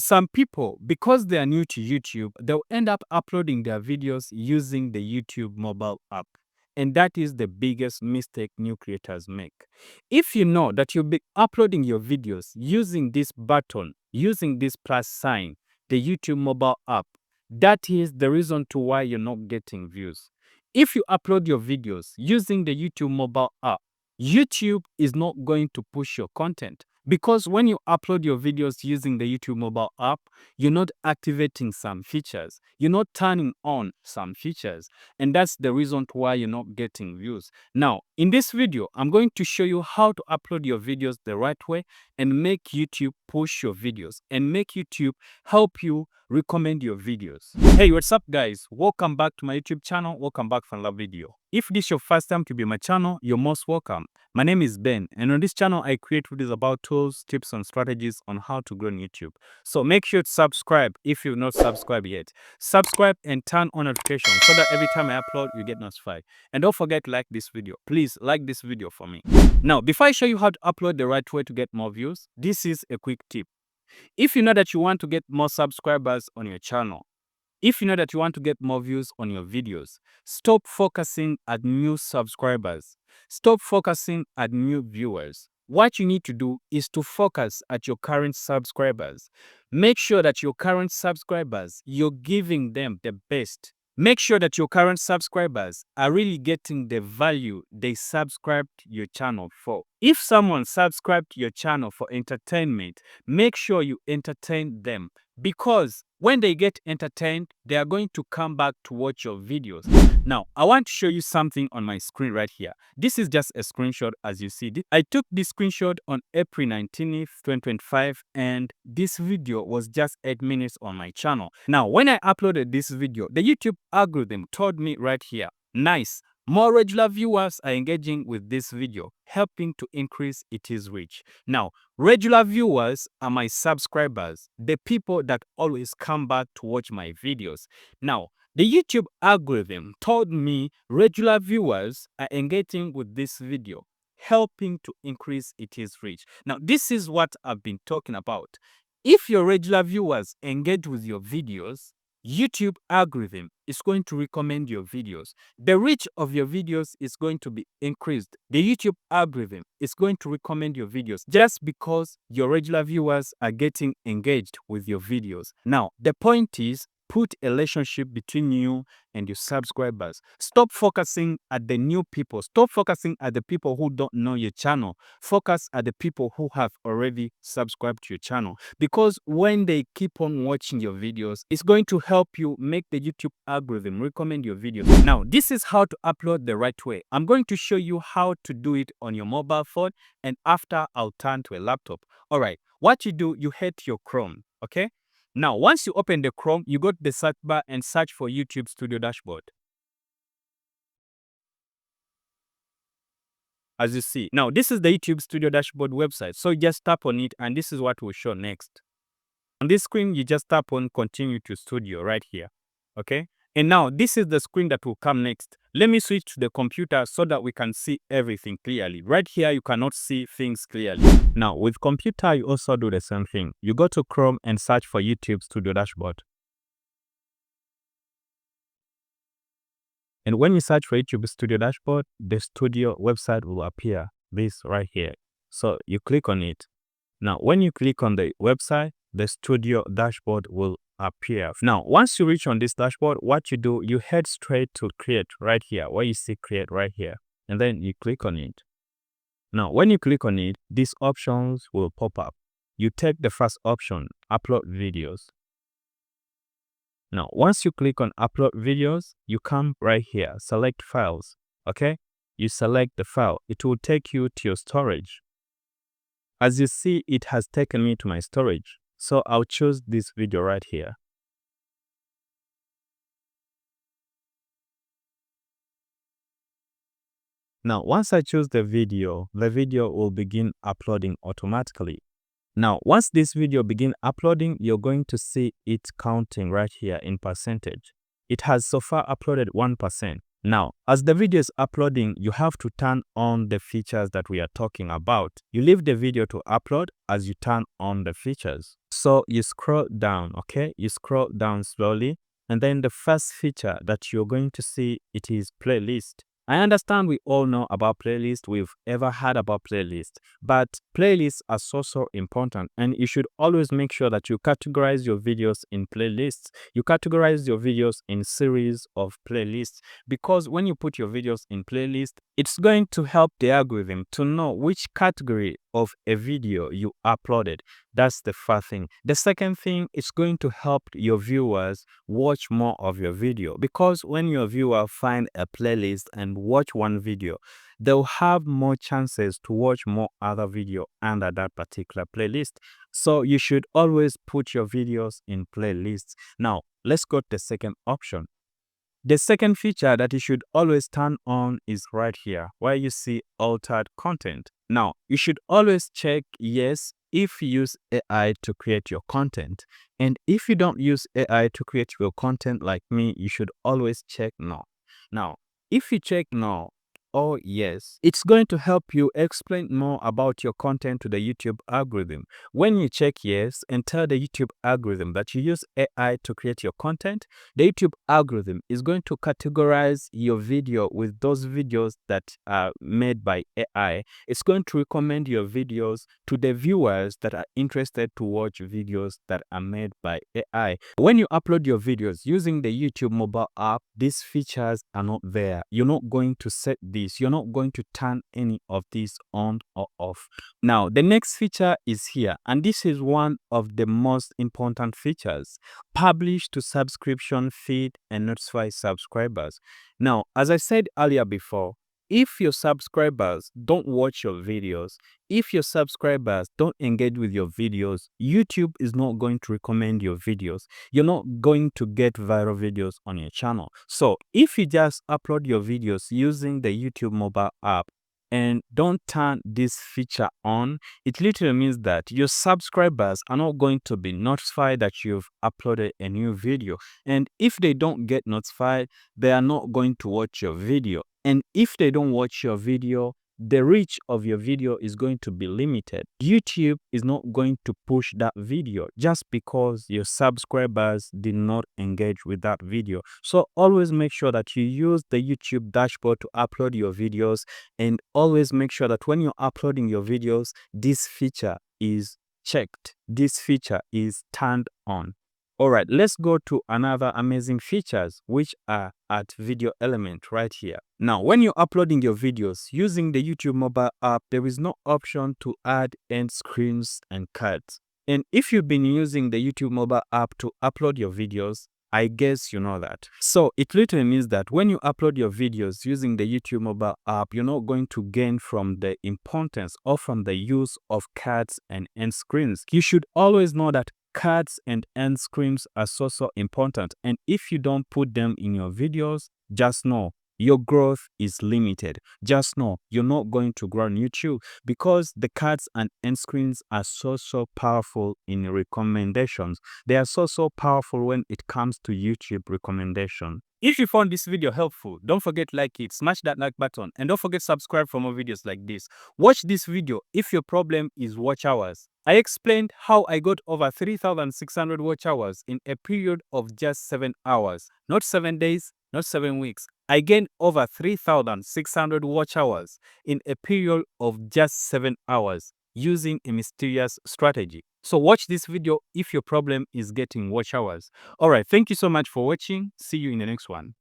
some people, because they are new to YouTube, they'll end up uploading their videos using the YouTube mobile app. And that is the biggest mistake new creators make. If you know that you'll be uploading your videos using this button, using this plus sign, the YouTube mobile app, that is the reason to why you're not getting views. If you upload your videos using the YouTube mobile app, YouTube is not going to push your content. Because when you upload your videos using the YouTube mobile app, you're not activating some features. You're not turning on some features. And that's the reason why you're not getting views. Now, in this video, I'm going to show you how to upload your videos the right way and make YouTube push your videos and make YouTube help you recommend your videos. Hey, what's up guys? Welcome back to my YouTube channel. Welcome back for another video. If this is your first time to be my channel, you're most welcome. My name is Ben, and on this channel I create videos about tools, tips and strategies on how to grow on YouTube. So make sure to subscribe if you've not subscribed yet. Subscribe and turn on notifications so that every time I upload you get notified. And don't forget to like this video. Please like this video for me. Now, before I show you how to upload the right way to get more views, this is a quick tip. If you know that you want to get more subscribers on your channel, if you know that you want to get more views on your videos, stop focusing at new subscribers. Stop focusing at new viewers. What you need to do is to focus at your current subscribers. Make sure that your current subscribers, you're giving them the best. Make sure that your current subscribers are really getting the value they subscribed your channel for. If someone subscribed your channel for entertainment, make sure you entertain them, because when they get entertained, they are going to come back to watch your videos. Now, I want to show you something on my screen right here. This is just a screenshot as you see. I took this screenshot on April 19th, 2025, and this video was just 8 minutes on my channel. Now, when I uploaded this video, the YouTube algorithm told me right here, nice, more regular viewers are engaging with this video, helping to increase its reach. Now, regular viewers are my subscribers, the people that always come back to watch my videos. Now, the YouTube algorithm told me regular viewers are engaging with this video, helping to increase its reach. Now, this is what I've been talking about. If your regular viewers engage with your videos, YouTube algorithm is going to recommend your videos. The reach of your videos is going to be increased. The YouTube algorithm is going to recommend your videos just because your regular viewers are getting engaged with your videos. Now, the point is, put a relationship between you and your subscribers. Stop focusing at the new people. Stop focusing at the people who don't know your channel. Focus at the people who have already subscribed to your channel. Because when they keep on watching your videos, it's going to help you make the YouTube algorithm recommend your videos. Now, this is how to upload the right way. I'm going to show you how to do it on your mobile phone, and after I'll turn to a laptop. All right, what you do, you head to your Chrome, okay? Now, once you open the Chrome, you go to the search bar and search for YouTube Studio Dashboard. As you see, now this is the YouTube Studio Dashboard website. So just tap on it and this is what will show next. On this screen, you just tap on Continue to Studio right here, okay? And now this is the screen that will come next. Let me switch to the computer so that we can see everything clearly. Right here, you cannot see things clearly. Now, with computer, you also do the same thing. You go to Chrome and search for YouTube Studio Dashboard. And when you search for YouTube Studio Dashboard, the studio website will appear, this right here. So you click on it. Now, when you click on the website, the studio dashboard will appear. Now, once you reach on this dashboard, what you do, you head straight to Create right here, where you see Create right here, and then you click on it. Now, when you click on it, these options will pop up. You take the first option, Upload Videos. Now, once you click on Upload Videos, you come right here, select Files, okay? You select the file. It will take you to your storage. As you see, it has taken me to my storage. So I'll choose this video right here. Now, once I choose the video will begin uploading automatically. Now, once this video begin uploading, you're going to see it counting right here in percentage. It has so far uploaded 1%. Now, as the video is uploading, you have to turn on the features that we are talking about. You leave the video to upload as you turn on the features. So you scroll down, okay? You scroll down slowly, and then the first feature that you're going to see, it is playlist. I understand we all know about playlist. We've ever heard about playlist, but playlists are so important, and you should always make sure that you categorize your videos in playlists. You categorize your videos in series of playlists, because when you put your videos in playlist, it's going to help the algorithm to know which category of a video you uploaded. That's the first thing. The second thing, it's going to help your viewers watch more of your video, because when your viewer find a playlist and watch one video, they'll have more chances to watch more other video under that particular playlist. So you should always put your videos in playlists. Now, let's go to the second option. The second feature that you should always turn on is right here, where you see altered content. Now, you should always check yes if you use AI to create your content. And if you don't use AI to create your content like me, you should always check no. Now, if you check no or yes, it's going to help you explain more about your content to the YouTube algorithm. When you check yes and tell the YouTube algorithm that you use AI to create your content, the YouTube algorithm is going to categorize your video with those videos that are made by AI. It's going to recommend your videos to the viewers that are interested to watch videos that are made by AI. When you upload your videos using the YouTube mobile app, these features are not there. You're not going to set this. You're not going to turn any of these on or off. Now, the next feature is here, and this is one of the most important features. Publish to subscription feed and notify subscribers. Now, as I said earlier before, if your subscribers don't watch your videos, if your subscribers don't engage with your videos, YouTube is not going to recommend your videos. You're not going to get viral videos on your channel. So if you just upload your videos using the YouTube mobile app and don't turn this feature on, it literally means that your subscribers are not going to be notified that you've uploaded a new video. And if they don't get notified, they are not going to watch your video. And if they don't watch your video, the reach of your video is going to be limited. YouTube is not going to push that video just because your subscribers did not engage with that video. So always make sure that you use the YouTube dashboard to upload your videos, and always make sure that when you're uploading your videos, this feature is checked. This feature is turned on. All right, let's go to another amazing features, which are at video element right here. Now, when you're uploading your videos using the YouTube mobile app, there is no option to add end screens and cards. And if you've been using the YouTube mobile app to upload your videos, I guess you know that. So it literally means that when you upload your videos using the YouTube mobile app, you're not going to gain from the importance or from the use of cards and end screens. You should always know that cards and end screens are so important, and if you don't put them in your videos, just know your growth is limited. Just know you're not going to grow on YouTube, because the cards and end screens are so powerful in recommendations. They are so powerful when it comes to YouTube recommendation. If you found this video helpful, don't forget to like it, smash that like button, and don't forget to subscribe for more videos like this. Watch this video if your problem is watch hours. I explained how I got over 3,600 watch hours in a period of just 7 hours. Not 7 days, not 7 weeks. I gained over 3,600 watch hours in a period of just 7 hours using a mysterious strategy. So watch this video if your problem is getting watch hours. Alright, thank you so much for watching. See you in the next one.